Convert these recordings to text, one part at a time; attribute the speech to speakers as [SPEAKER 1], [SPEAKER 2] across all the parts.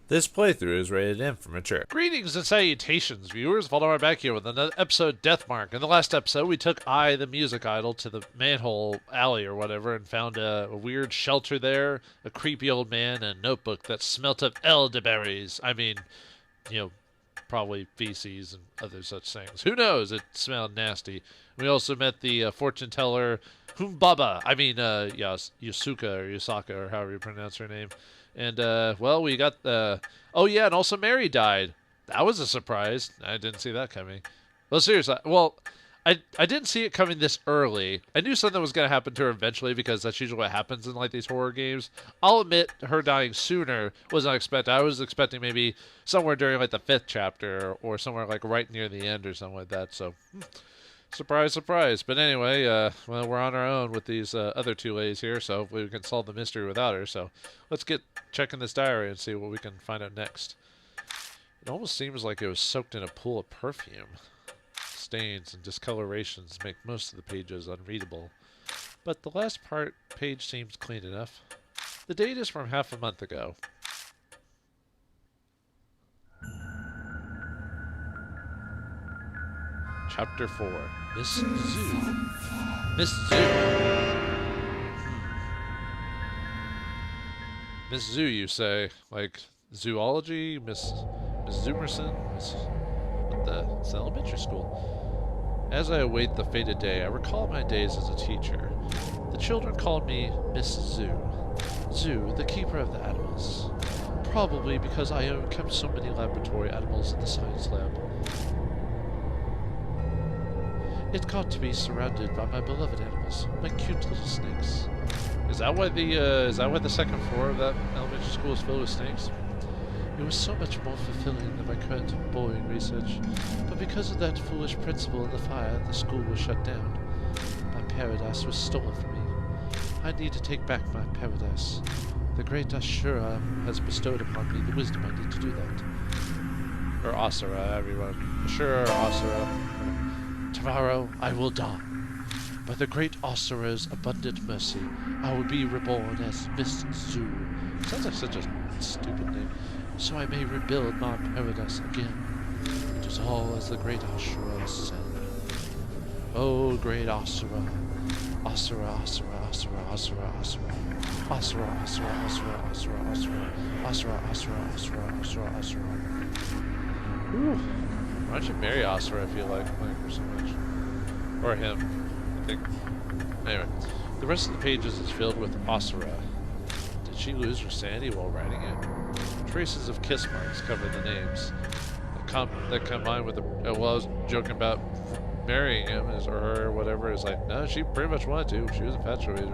[SPEAKER 1] This playthrough is rated M for mature.
[SPEAKER 2] Greetings and salutations, viewers. Vauldemare back here with another episode Deathmark. In the last episode, we took I, the music idol, to the manhole alley or whatever and found a weird shelter there, a creepy old man, and a notebook that smelt of elderberries. I mean, probably feces and other such things. Who knows? It smelled nasty. We also met the fortune teller Humbaba. Yusuka or Yusaka or however you pronounce her name. And, we got oh, yeah, and also Mary died. That was a surprise. I didn't see that coming. Well, seriously, I didn't see it coming this early. I knew something was going to happen to her eventually because that's usually what happens in, like, these horror games. I'll admit her dying sooner was unexpected. I was expecting maybe somewhere during, like, the 5th chapter or somewhere, like, right near the end or something like that, so... Surprise, surprise. But anyway, we're on our own with these other two ladies here, so hopefully we can solve the mystery without her. So let's get checking this diary and see what we can find out next. It almost seems like it was soaked in a pool of perfume. Stains and discolorations make most of the pages unreadable. But the last page seems clean enough. The date is from half a month ago. Chapter 4. Miss Zoo. Miss Zoo. Miss Zoo, you say? Like zoology? Miss Zoomerson? It's elementary school. As I await the fated day, I recall my days as a teacher. The children called me Miss Zoo. Zoo, the keeper of the animals. Probably because I kept so many laboratory animals in the science lab. It got to be surrounded by my beloved animals, my cute little snakes. Is that why the second floor of that elementary school is filled with snakes? It was so much more fulfilling than my current boring research, but because of that foolish principle in the fire, the school was shut down. My paradise was stolen from me. I need to take back my paradise. The great Ashura has bestowed upon me the wisdom I need to do that. Or Asura, everyone. Ashura or Asura. Tomorrow I will die. By the great Asura's abundant mercy, I will be reborn as Miss Zoo. Sounds like such a stupid name. So I may rebuild my paradise again. It is all as the great Asura said. Oh, great Asura. Asura, Asura, Asura, Asura, Asura. Asura, Asura, Asura, Asura, Asura. Asura, Asura, Asura, Asura, Asura. Whew. Why don't you marry Asura, I feel like her so much. Or him, I think. Anyway, the rest of the pages is filled with Asura. Did she lose her sanity while writing it? Traces of kiss marks cover the names. That combined with the... I was joking about marrying him, or her, or whatever, is like, no, she pretty much wanted to. She was infatuated.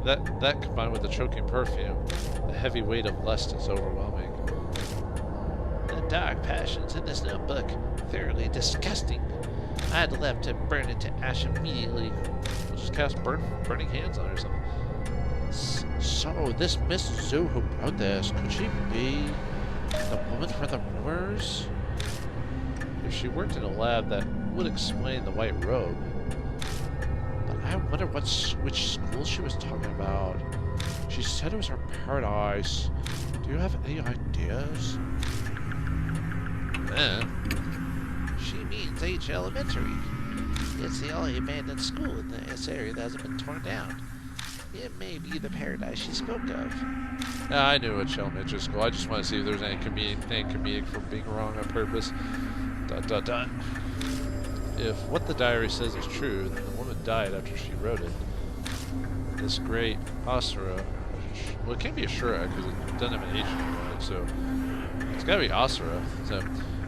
[SPEAKER 2] That combined with the choking perfume, the heavy weight of lust is overwhelming. The dark passions in this notebook, thoroughly disgusting. I'd love to burn it to ash immediately. We'll just cast burning hands on her or something. So, this Miss Zoo who wrote this, could she be the woman for the rumors? If she worked in a lab, that would explain the white robe. But I wonder which school she was talking about. She said it was her paradise. Do you have any ideas? She means H Elementary. It's the only abandoned school in this area that hasn't been torn down. It may be the paradise she spoke of. I knew H Elementary School. I just want to see if there's any comedic from being wrong on purpose. ... If what the diary says is true, then the woman died after she wrote it. This great Asura... Well, it can't be Ashura because it doesn't have an H in it, so... It's gotta be Asura. So...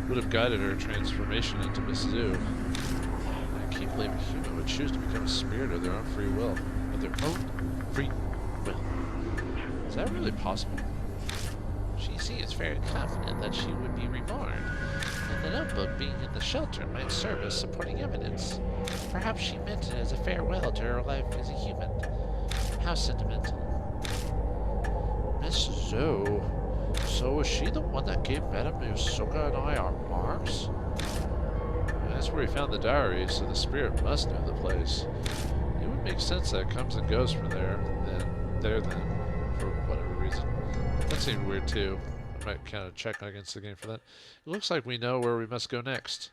[SPEAKER 2] would have guided her transformation into Miss Zoo. I can't believe a human would choose to become a spirit of their own free will. Of their own free will. Is that really possible? She seems very confident that she would be reborn, and the notebook being in the shelter might serve as supporting evidence. Perhaps she meant it as a farewell to her life as a human. How sentimental. Miss Zoo. So was she the one that gave Madame Yusuka and I our marks? That's where we found the diary, so the spirit must know the place. It would make sense that it comes and goes from there, then, for whatever reason. That seemed weird too. I might kind of check against the game for that. It looks like we know where we must go next.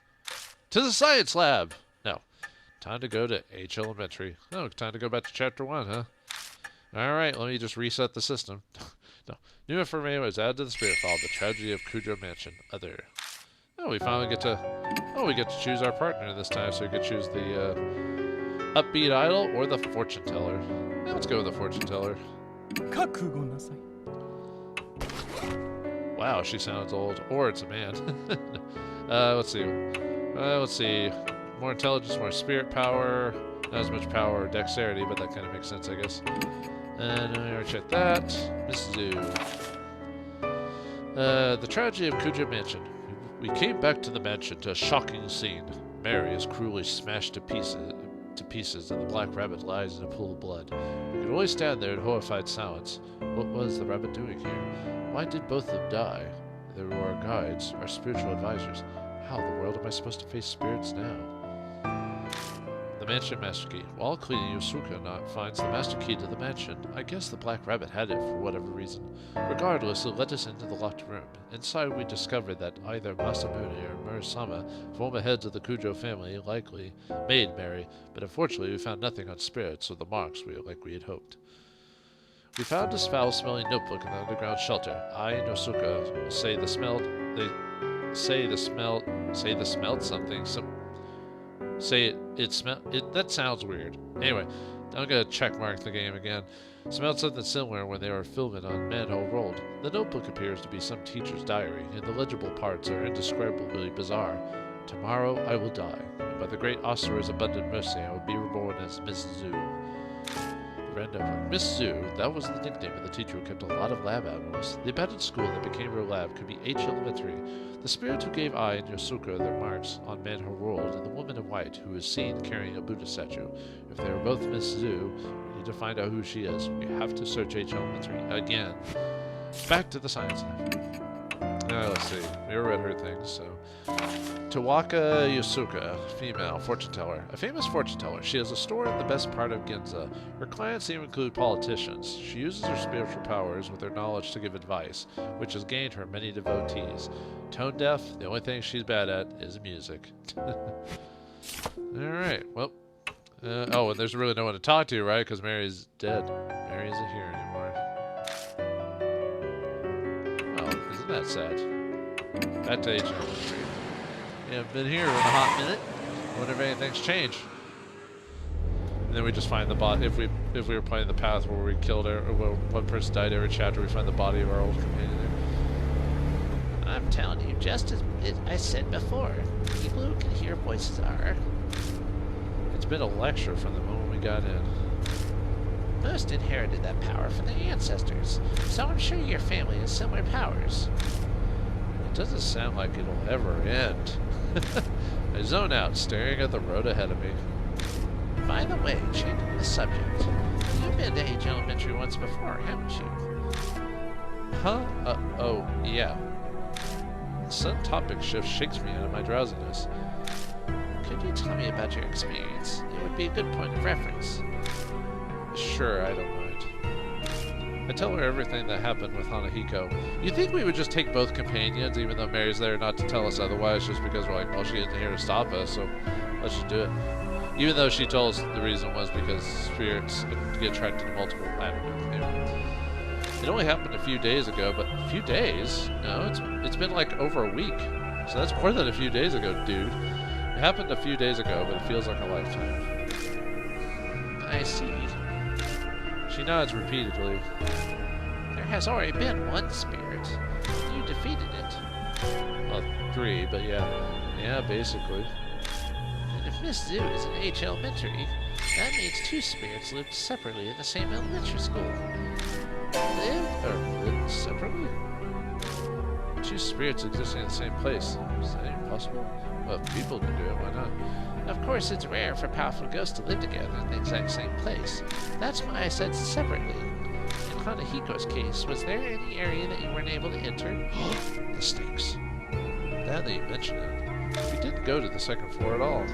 [SPEAKER 2] To the science lab! No. Time to go to H Elementary. Oh, time to go back to Chapter 1, huh? Alright, let me just reset the system. No. New information was added to the spirit file. The tragedy of Kujo Mansion. Other. Oh, we finally get to... Oh, we get to choose our partner this time, so we could choose the upbeat idol or the fortune teller. Yeah, let's go with the fortune teller. Wow, she sounds old. Or it's a man. Let's see. Let's see. More intelligence, more spirit power. Not as much power or dexterity, but that kind of makes sense, I guess. And we already checked that. Mrs. The tragedy of Kujo Mansion. We came back to the mansion to a shocking scene. Mary is cruelly smashed to pieces, and the black rabbit lies in a pool of blood. We could only stand there in horrified silence. What was the rabbit doing here? Why did both of them die? They were our guides, our spiritual advisors. How in the world am I supposed to face spirits now? The mansion master key. While cleaning, Yosuka finds the master key to the mansion. I guess the black rabbit had it for whatever reason. Regardless, it led us into the locked room. Inside, we discovered that either Masamune or Murasama, former heads of the Kujo family, likely made Mary, but unfortunately we found nothing on spirits or the marks like we had hoped. We found this foul-smelling notebook in the underground shelter. I and Yosuka say the smelled something. That sounds weird. Anyway, I'm gonna checkmark the game again. Smelled something similar when they were filming on Manhole Road. The notebook appears to be some teacher's diary, and the legible parts are indescribably bizarre. Tomorrow I will die, and by the great Asura's abundant mercy I will be reborn as Miss Zoo. Miss Zoo, that was the nickname of the teacher who kept a lot of lab animals. The abandoned school that became her lab could be H Elementary. The spirit who gave I and Yosuka their marks on Manhole World, and the woman in white who is seen carrying a Buddha statue. If they are both Miss Zoo, we need to find out who she is. We have to search H Elementary again. Back to the science lab. Let's see. We already read her things, so... Tawaka Yosuka, female, fortune teller. A famous fortune teller. She has a store in the best part of Ginza. Her clients even include politicians. She uses her spiritual powers with her knowledge to give advice, which has gained her many devotees. Tone deaf, the only thing she's bad at is music. Alright, well. Oh, and there's really no one to talk to, right? Because Mary's dead. Mary isn't here anymore. Oh, isn't that sad? Back to H Elementary. Yeah, I've been here in a hot minute. I wonder if anything's changed. And then we just find the body. If we were playing the path where we killed one person died every chapter, we find the body of our old companion there.
[SPEAKER 3] I'm telling you, just as I said before, people who can hear voices are.
[SPEAKER 2] It's been a lecture from the moment we got in.
[SPEAKER 3] Most inherited that power from their ancestors, so I'm sure your family has similar powers.
[SPEAKER 2] It doesn't sound like it'll ever end. I zone out, staring at the road ahead of me.
[SPEAKER 3] By the way, changing the subject, you've been to H Elementary once before, haven't you?
[SPEAKER 2] Huh? Oh, yeah. The sudden topic shift shakes me out of my drowsiness.
[SPEAKER 3] Could you tell me about your experience? It would be a good point of reference.
[SPEAKER 2] Sure, I don't mind. I tell her everything that happened with Hanahiko. You'd think we would just take both companions, even though Mary's there not to tell us otherwise, just because we're like, well, she isn't here to stop us, so let's just do it. Even though she told us the reason was because spirits get attracted to multiple planets. It only happened a few days ago, but a few days? No, it's been like over a week. So that's more than a few days ago, dude. It happened a few days ago, but it feels like a lifetime.
[SPEAKER 3] I see.
[SPEAKER 2] She nods repeatedly.
[SPEAKER 3] There has already been one spirit. You defeated it.
[SPEAKER 2] Well, 3, but yeah. Yeah, basically.
[SPEAKER 3] And if Miss Zoo is in H Elementary, that means 2 spirits lived separately in the same elementary school.
[SPEAKER 2] Lived separately? 2 spirits existing in the same place. Is that even possible? Well, if people can do it, why not?
[SPEAKER 3] Of course, it's rare for powerful ghosts to live together in the exact same place. That's why I said separately. In Hanahiko's case, was there any area that you weren't able to enter?
[SPEAKER 2] This stinks. Now that you mention it, we didn't go to the second floor at all.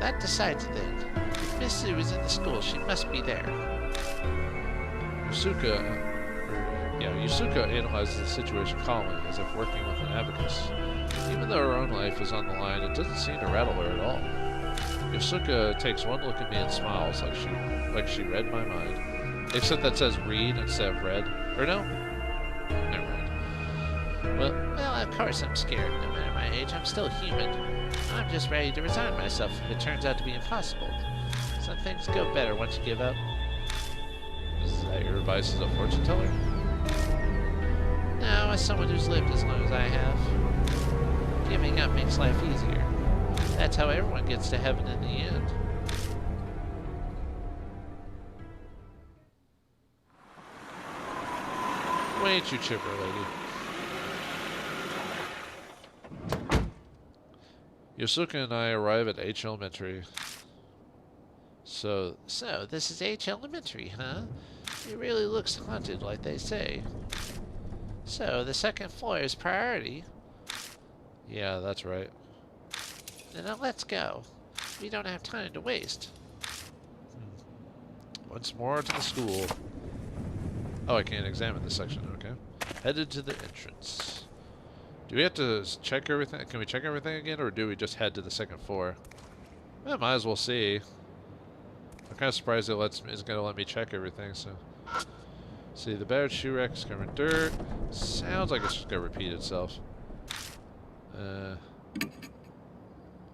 [SPEAKER 3] That decides it then. If Miss Zoo is in the school, she must be there.
[SPEAKER 2] Yusuka analyzes the situation calmly, as if working with an abacus. Even though her own life is on the line, it doesn't seem to rattle her at all. Yusuka takes one look at me and smiles like she read my mind. Except that says read instead of read. Or no? Never mind.
[SPEAKER 3] Well, of course I'm scared. No matter my age, I'm still human. I'm just ready to resign myself if it turns out to be impossible. Some things go better once you give up.
[SPEAKER 2] Is that your advice as a fortune teller?
[SPEAKER 3] No, as someone who's lived as long as I have, giving up makes life easier. That's how everyone gets to heaven in the end.
[SPEAKER 2] Why ain't you chipper, lady? Yosuke and I arrive at H Elementary. So
[SPEAKER 3] this is H Elementary, huh? It really looks haunted, like they say. So, the second floor is priority.
[SPEAKER 2] yeah, that's right.
[SPEAKER 3] Now let's go. We don't have time to waste.
[SPEAKER 2] Once more to the school. Oh, I can't examine this section. Okay. Headed to the entrance. Do we have to check everything? Can we check everything again, or do we just head to the second floor? Well, might as well see. I'm kind of surprised it's going to let me check everything, so... See, the battered shoe rack is covered in dirt. Sounds like it's just going to repeat itself. Let's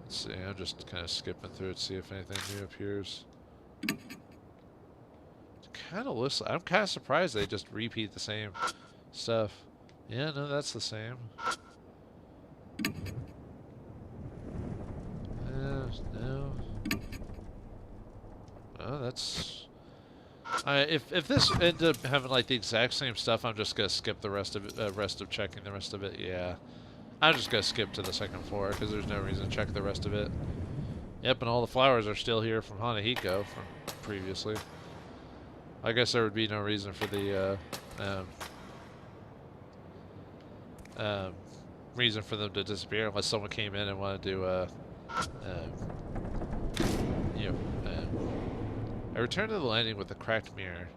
[SPEAKER 2] see, I'm just kind of skipping through it to see if anything new appears. Kind of looks. I'm kind of surprised they just repeat the same stuff. Yeah, no, that's the same. No. Oh, that's. If this ended up having like the exact same stuff, I'm just gonna skip the rest of it. Rest of checking the rest of it. Yeah, I'm just gonna skip to the second floor because there's no reason to check the rest of it. Yep, and all the flowers are still here from Hanahiko from previously. I guess there would be no reason for the reason for them to disappear unless someone came in and wanted to I return to the landing with a cracked mirror.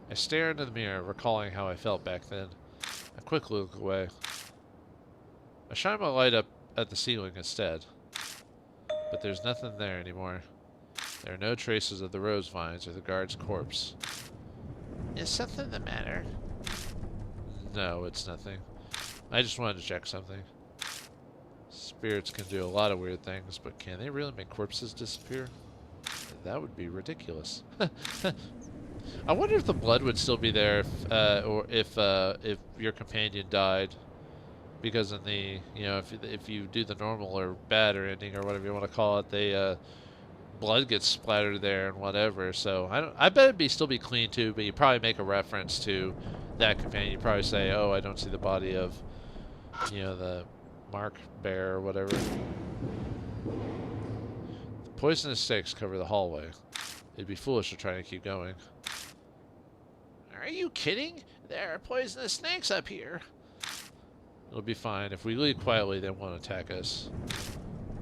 [SPEAKER 2] I stare into the mirror, recalling how I felt back then. I quickly look away. I shine my light up at the ceiling instead. But there's nothing there anymore. There are no traces of the rose vines or the guard's corpse.
[SPEAKER 3] Is something the matter?
[SPEAKER 2] No, it's nothing. I just wanted to check something. Spirits can do a lot of weird things, but can they really make corpses disappear? That would be ridiculous. I wonder if the blood would still be there if your companion died. Because in the, if you do the normal or bad or ending or whatever you want to call it, they blood gets splattered there and whatever. So I bet it'd still be clean too. But you probably make a reference to that companion. You probably say, "Oh, I don't see the body of, the Mark Bear or whatever." The poisonous sticks cover the hallway. It'd be foolish to try to keep going.
[SPEAKER 3] Are you kidding? There are poisonous snakes up here.
[SPEAKER 2] It'll be fine. If we leave quietly, they won't attack us.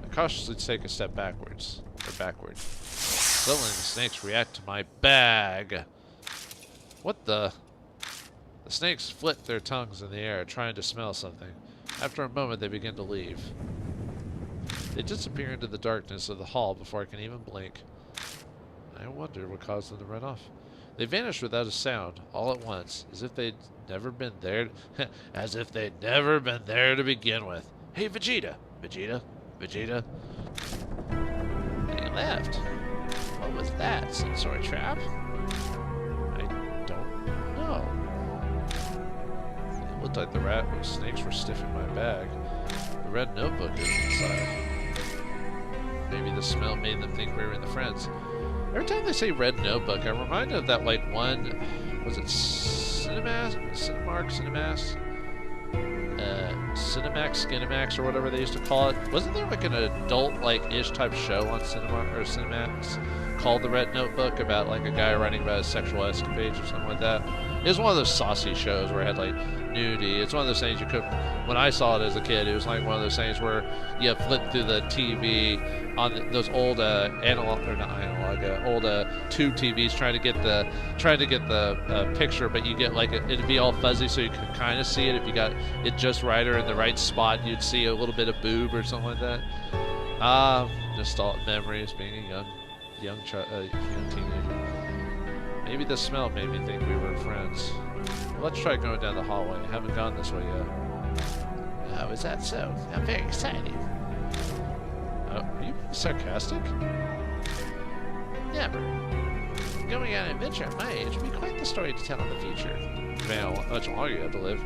[SPEAKER 2] I cautiously take a step backwards. Suddenly, the snakes react to my bag. What the? The snakes flit their tongues in the air, trying to smell something. After a moment, they begin to leave. They disappear into the darkness of the hall before I can even blink. I wonder what caused them to run off. They vanish without a sound, all at once, as if they'd never been there. As if they'd never been there to begin with. Hey, Vegeta! Vegeta! Vegeta!
[SPEAKER 3] They left. What was that? Some sort of trap?
[SPEAKER 2] I don't know. It looked like the snakes were stiffing my bag. The red notebook is inside. Maybe the smell made them think we were in the Friends. Every time they say red notebook, I'm reminded of that one, was it Cinemax, Skinemax, or whatever they used to call it. Wasn't there like an adult-ish type show on Cinemax called The Red Notebook about like a guy writing about his sexual escapades or something like that? It was one of those saucy shows where it had like nudity. It's one of those things you could. When I saw it as a kid, it was like one of those things where you flip through the TV on those old analog or not analog, old tube TVs, trying to get the picture, but you get like it'd be all fuzzy, so you could kind of see it if you got it just right or in the right spot. You'd see a little bit of boob or something like that. Nostalgic memories, being a young teenager. Maybe the smell made me think we were friends. Let's try going down the hallway. I haven't gone this way yet.
[SPEAKER 3] Oh, is that so? I'm very excited.
[SPEAKER 2] Are you sarcastic?
[SPEAKER 3] Never. Going on an adventure at my age would be quite the story to tell in the future.
[SPEAKER 2] Man, how much longer you have to live.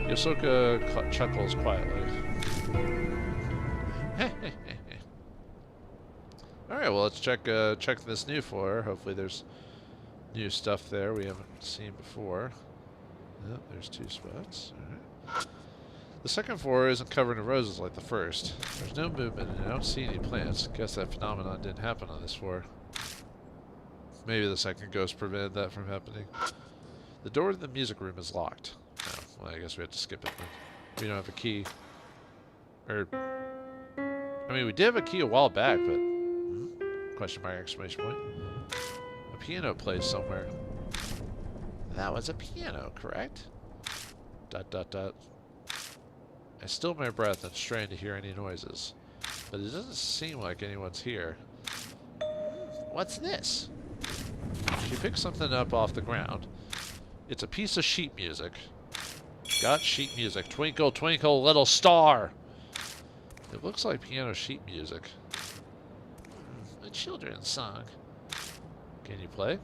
[SPEAKER 2] Yosuka chuckles quietly. Alright, well, let's check this new floor. Hopefully there's new stuff there we haven't seen before. Yep, there's 2 spots. Alright. The second floor isn't covered in roses like the first. There's no movement and I don't see any plants. Guess that phenomenon didn't happen on this floor. Maybe the second ghost prevented that from happening. The door to the music room is locked. Oh, well, I guess we have to skip it then. We don't have a key. I mean, we did have a key a while back, but... Question mark, exclamation point. A piano plays somewhere.
[SPEAKER 3] That was a piano, correct? ...
[SPEAKER 2] I still my breath and strain to hear any noises. But it doesn't seem like anyone's here.
[SPEAKER 3] What's this?
[SPEAKER 2] She picks something up off the ground. It's a piece of sheet music. Got sheet music. Twinkle, twinkle, little star! It looks like piano sheet music.
[SPEAKER 3] A children's song.
[SPEAKER 2] Can you play?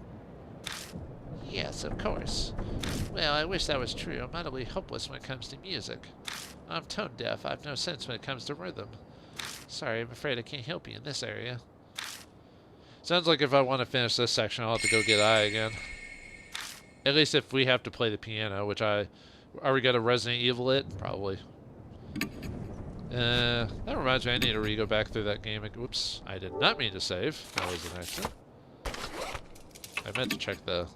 [SPEAKER 3] Yes, of course. Well, I wish that was true. I'm utterly hopeless when it comes to music. I'm tone deaf. I've no sense when it comes to rhythm. Sorry, I'm afraid I can't help you in this area.
[SPEAKER 2] Sounds like if I want to finish this section, I'll have to go get Eye again. At least if we have to play the piano, which are we going to Resident Evil it? Probably. That reminds me, I need to re-go back through that game. Whoops, I did not mean to save. That was an accident. I meant to check the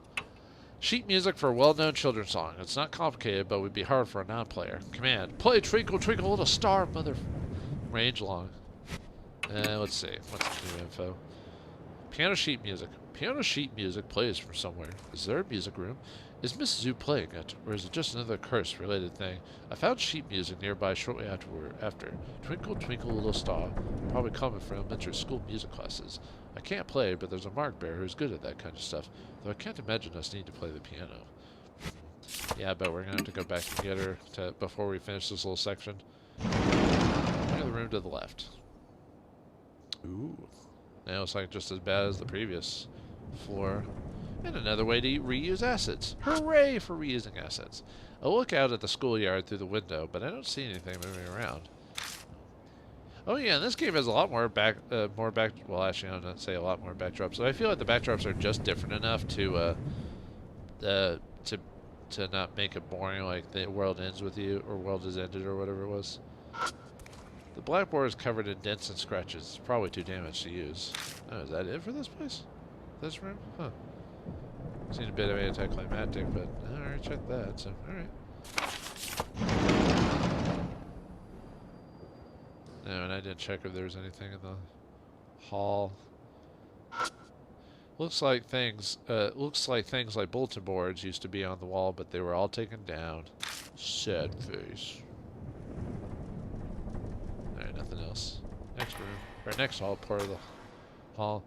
[SPEAKER 2] sheet music for a well-known children's song. It's not complicated, but would be hard for a non-player. Command: play Twinkle Twinkle Little Star, mother... Range long. Let's see. What's the new info? Piano sheet music. Piano sheet music plays from somewhere. Is there a music room? Is Mrs. Zhu playing it, or is it just another curse-related thing? I found sheet music nearby shortly after. Twinkle, twinkle, little star. Probably common for elementary school music classes. I can't play, but there's a mark bearer who's good at that kind of stuff. Though I can't imagine us need to play the piano. Yeah, I bet we're going to have to go back and get her before we finish this little section. Near the room to the left. Ooh. Now it's like just as bad as the previous floor. And another way to reuse assets. Hooray for reusing assets. I look out at the schoolyard through the window, but I don't see anything moving around. Oh yeah, and this game has a lot more well, actually, I'm not say a lot more backdrops. But I feel like the backdrops are just different enough to not make it boring, like the world ends with you, or world has ended, or whatever it was. The blackboard is covered in dents and scratches. It's probably too damaged to use. Oh, is that it for this place? This room? Huh. Seemed a bit of anticlimactic, but I already checked that, so alright. No, and I didn't check if there was anything in the hall. Looks like things like bulletin boards used to be on the wall, but they were all taken down. Sad face. Alright, nothing else. Next room. Or next hall, part of the hall.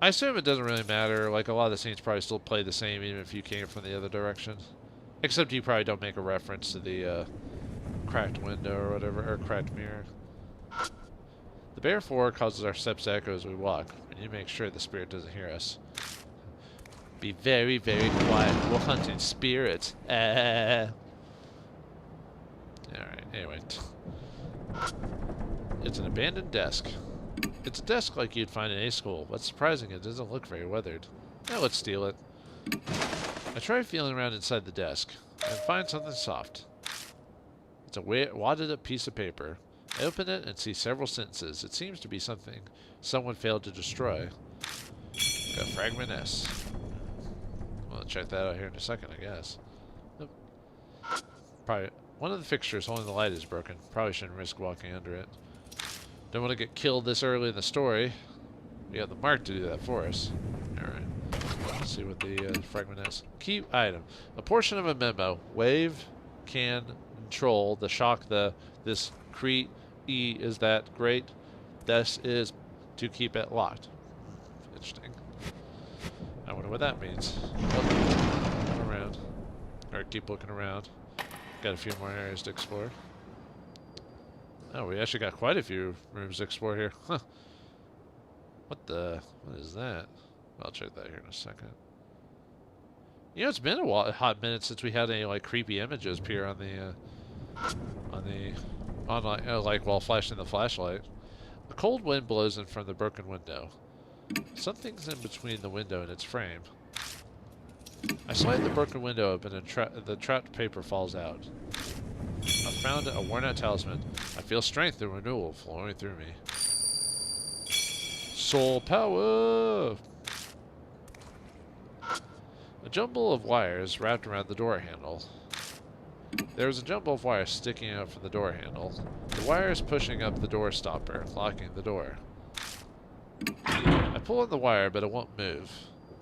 [SPEAKER 2] I assume it doesn't really matter. Like, a lot of the scenes probably still play the same even if you came from the other direction. Except you probably don't make a reference to the cracked window or whatever, or cracked mirror. The bare floor causes our steps to echo as we walk. We need to make sure the spirit doesn't hear us. Be very, very quiet. We're hunting spirits. Alright, anyway. It's an abandoned desk. It's a desk like you'd find in a school. What's surprising, it doesn't look very weathered. Now let's steal it. I try feeling around inside the desk and find something soft. It's a wadded up piece of paper. I open it and see several sentences. It seems to be something someone failed to destroy. A fragment S. I'll check that out here in a second, I guess. Nope. Probably one of the fixtures holding the light is broken. Probably shouldn't risk walking under it. Don't want to get killed this early in the story. We have the mark to do that for us. Alright. Let's see what the fragment is. Key item. A portion of a memo. Wave can control the shock this Crete E is that great. This is to keep it locked. Interesting. I wonder what that means. Look around. Or keep looking around. Got a few more areas to explore. Oh, we actually got quite a few rooms to explore here. Huh. What is that? I'll check that here in a second. You know, it's been a hot minute since we had any like creepy images appear on the like while flashing the flashlight. A cold wind blows in from the broken window. Something's in between the window and its frame. I slide the broken window open and the trapped paper falls out. I found a worn-out talisman. I feel strength and renewal flowing through me. Soul power! A jumble of wires wrapped around the door handle. There was a jumble of wires sticking out from the door handle. The wires pushing up the door stopper, locking the door. I pull on the wire, but it won't move.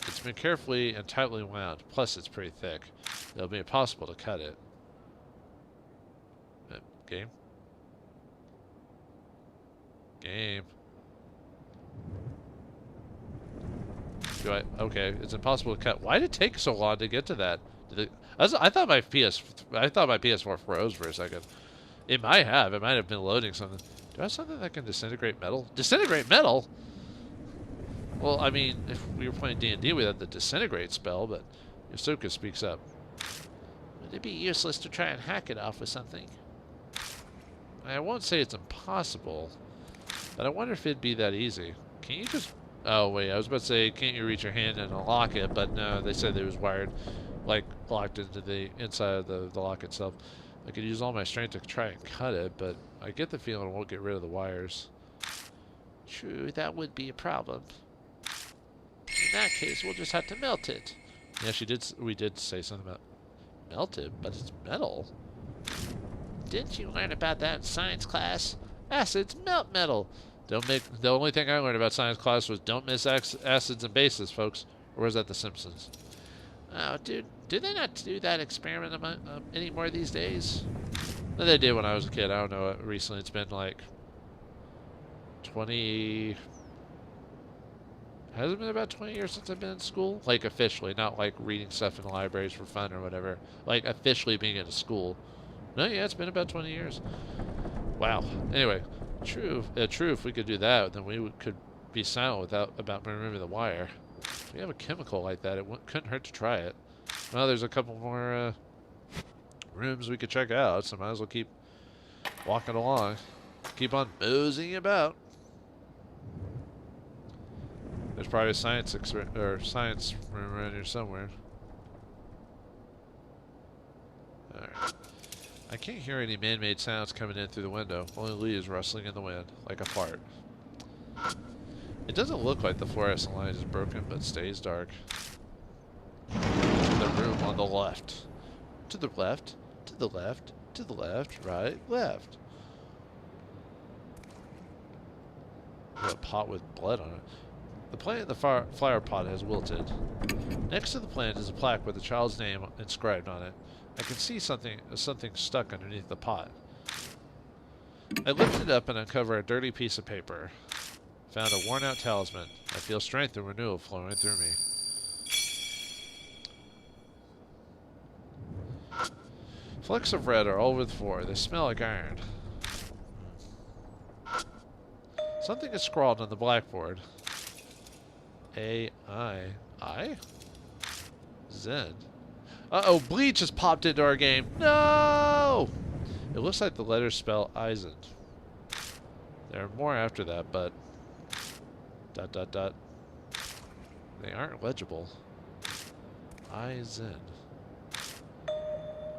[SPEAKER 2] It's been carefully and tightly wound, plus it's pretty thick. It'll be impossible to cut it. Game? Game. Okay, it's impossible to cut. Why did it take so long to get to that? I thought my PS4 froze for a second. It might have. It might have been loading something. Do I have something that can disintegrate metal? Disintegrate metal? Well, I mean, if we were playing D&D, we had the disintegrate spell, but Yosuka speaks up.
[SPEAKER 3] Would it be useless to try and hack it off with something?
[SPEAKER 2] I won't say it's impossible, but I wonder if it'd be that easy. Can you just... Oh, wait, I was about to say, can't you reach your hand and unlock it? But no, they said it was wired, like, locked into the inside of the lock itself. I could use all my strength to try and cut it, but I get the feeling I won't get rid of the wires.
[SPEAKER 3] True, that would be a problem. In that case, we'll just have to melt it.
[SPEAKER 2] Yeah, we did say something about melt it, but it's metal.
[SPEAKER 3] Didn't you learn about that in science class?
[SPEAKER 2] Acids melt metal. The only thing I learned about science class was don't miss acids and bases, folks. Or was that The Simpsons?
[SPEAKER 3] Oh, dude, do they not do that experiment anymore these days?
[SPEAKER 2] No, they did when I was a kid. I don't know. Recently, it's been like 20... Has it been about 20 years since I've been in school? Like, officially, not like reading stuff in the libraries for fun or whatever. Like, officially being in a school. No, yeah, it's been about 20 years. Wow. Anyway, true. If we could do that, then we could be silent about removing the wire. If we have a chemical like that, it couldn't hurt to try it. Well, there's a couple more rooms we could check out, so might as well keep walking along. Keep on moseying about. There's probably a science room around here somewhere. Alright. I can't hear any man-made sounds coming in through the window. Only leaves rustling in the wind, like a fart. It doesn't look like the fluorescent light is broken, but stays dark. To the room on the left. To the left. To the left. To the left. Right. Left. Got a pot with blood on it. The plant in the flower pot has wilted. Next to the plant is a plaque with the child's name inscribed on it. I can see something stuck underneath the pot. I lift it up and uncover a dirty piece of paper. Found a worn-out talisman. I feel strength and renewal flowing through me. Flecks of red are all over the floor. They smell like iron. Something is scrawled on the blackboard. I? Zen. Uh-oh, Bleach has popped into our game. No! It looks like the letters spell Eisen. There are more after that, but... ... They aren't legible. Eisen.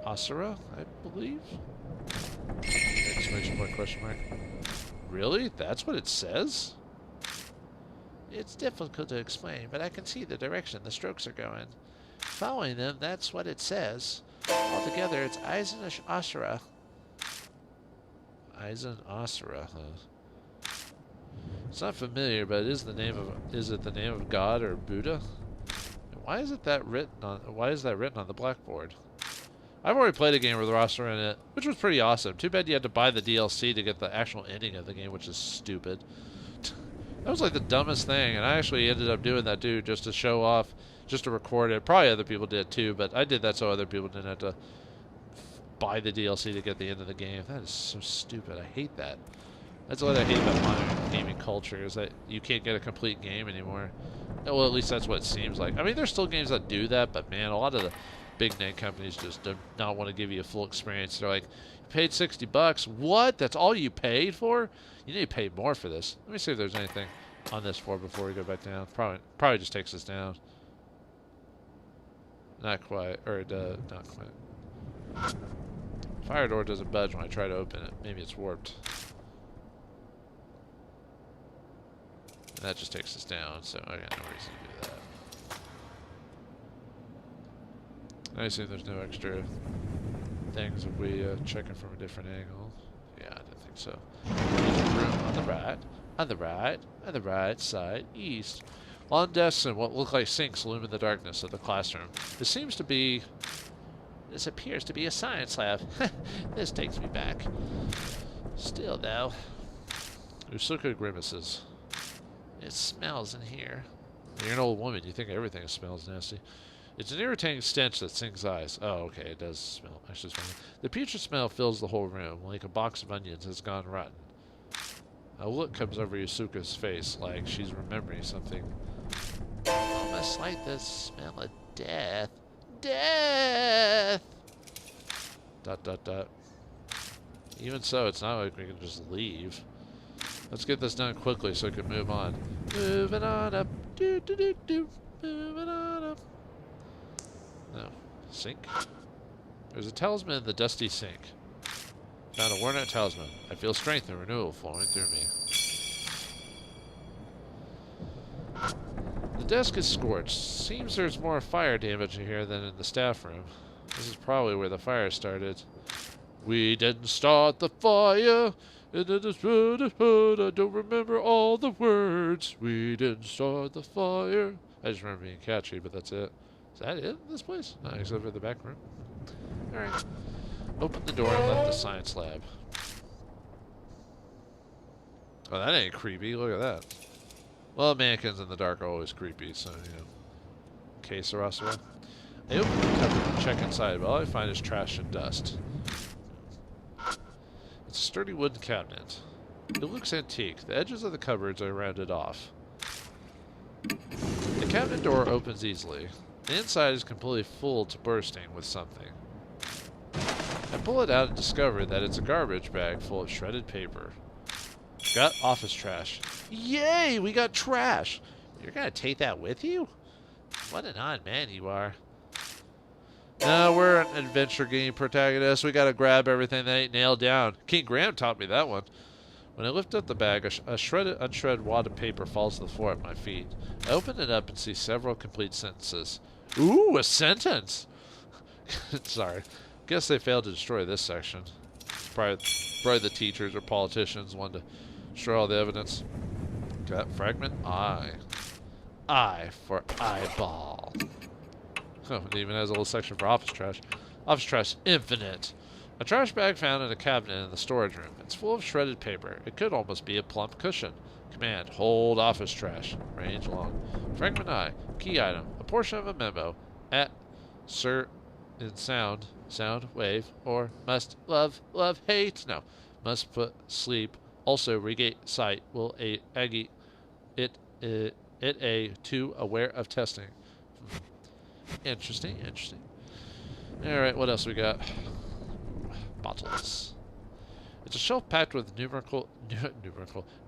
[SPEAKER 2] Asura, I believe? Exclamation point, question mark. Really? That's what it says?
[SPEAKER 3] It's difficult to explain, but I can see the direction the strokes are going. Following them, that's what it says. Altogether, it's Eisen Ashura.
[SPEAKER 2] Eisen Asura, huh? It's not familiar, but it is the name of. Is it the name of God or Buddha? And why is that written on the blackboard? I've already played a game with Asura in it, which was pretty awesome. Too bad you had to buy the DLC to get the actual ending of the game, which is stupid. That was like the dumbest thing, and I actually ended up doing that too, just to show off, just to record it. Probably other people did too, but I did that so other people didn't have to buy the DLC to get the end of the game. That is so stupid. I hate that. That's what I hate about modern gaming culture, is that you can't get a complete game anymore. Well, at least that's what it seems like. I mean, there's still games that do that, but man, a lot of the big name companies just do not want to give you a full experience. They're like, you paid $60. What? That's all you paid for? You need to pay more for this. Let me see if there's anything on this floor before we go back down. Probably just takes us down. Not quite. Or not quite. Fire door doesn't budge when I try to open it. Maybe it's warped. And that just takes us down, so I got no reason to do that. I assume there's no extra things if we check it from a different angle. Yeah, I don't think so. There's a room on the right, on the right, on the right side, east. On desks and what look like sinks loom in the darkness of the classroom. This appears to be a science lab. This takes me back. Still, though. Usuka grimaces. It smells in here. You're an old woman. You think everything smells nasty. It's an irritating stench that stings eyes. Oh, okay. It does smell. Actually, the putrid smell fills the whole room, like a box of onions has gone rotten. A look comes over Yusuka's face, like she's remembering something.
[SPEAKER 3] Almost like the smell of death. Death! ...
[SPEAKER 2] Even so, it's not like we can just leave. Let's get this done quickly so we can move on. Moving on up. Moving on up. No. Sink? There's a talisman in the dusty sink. Found a worn-out talisman. I feel strength and renewal flowing through me. The desk is scorched. Seems there's more fire damage in here than in the staff room. This is probably where the fire started. We didn't start the fire. I don't remember all the words. We didn't start the fire. I just remember being catchy, but that's it. Is that it in this place? No, except for the back room. Alright. Open the door and left the science lab. Oh, that ain't creepy. Look at that. Well, mannequins in the dark are always creepy, so, you know. Okay, Sarasara. I open the cupboard and check inside, but all I find is trash and dust. It's a sturdy wooden cabinet. It looks antique. The edges of the cupboards are rounded off. The cabinet door opens easily. The inside is completely full to bursting with something. I pull it out and discover that it's a garbage bag full of shredded paper. Got office trash. Yay! We got trash!
[SPEAKER 3] You're gonna take that with you? What an odd man you are.
[SPEAKER 2] No, we're an adventure game protagonist. We gotta grab everything that ain't nailed down. King Graham taught me that one. When I lift up the bag, a unshredded wad of paper falls to the floor at my feet. I open it up and see several complete sentences. Ooh, a sentence! Sorry. Guess they failed to destroy this section. Probably the teachers or politicians wanted to destroy all the evidence. Got fragment I. I for eyeball. Oh, it even has a little section for office trash. Office trash infinite. A trash bag found in a cabinet in the storage room. It's full of shredded paper. It could almost be a plump cushion. Command, hold office trash. Range long. Fragment I. Key item. A portion of a memo. At Sir in sound, wave, or must love, hate. No. Must put sleep. Also regate sight. Will aggie it a too aware of testing. Interesting. Alright, what else we got? Bottles. It's a shelf packed with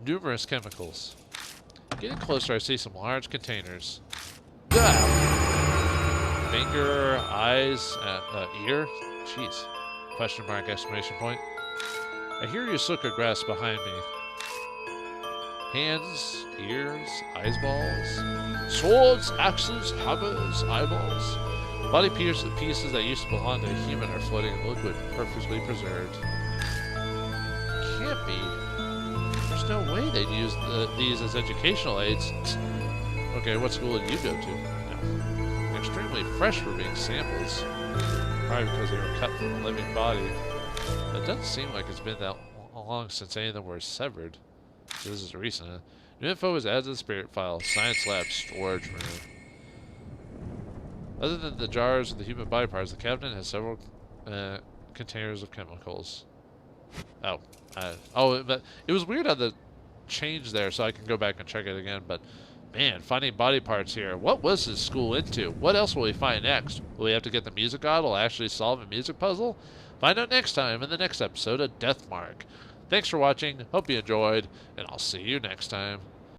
[SPEAKER 2] numerous chemicals. Getting closer, I see some large containers. Ah! Finger, eyes, ear? Jeez. Question mark, exclamation point. I hear Yusuka grasp behind me. Hands, ears, eyeballs. Swords, axes, hammers, eyeballs. Body pieces that used to belong to a human are floating in liquid, perfectly preserved. Can't be. There's no way they'd use these as educational aids. Okay, what school did you go to? No. Extremely fresh for being samples. Probably because they were cut from a living body. It doesn't seem like it's been that long since any of them were severed. So this is recent. New info was added to the spirit file. Science lab storage room. Other than the jars of the human body parts, the cabinet has several containers of chemicals. Oh, but it was weird how the change there, so I can go back and check it again. But man, finding body parts here. What was this school into? What else will we find next? Will we have to get the music god? Will actually solve a music puzzle? Find out next time in the next episode of Deathmark. Thanks for watching. Hope you enjoyed, and I'll see you next time.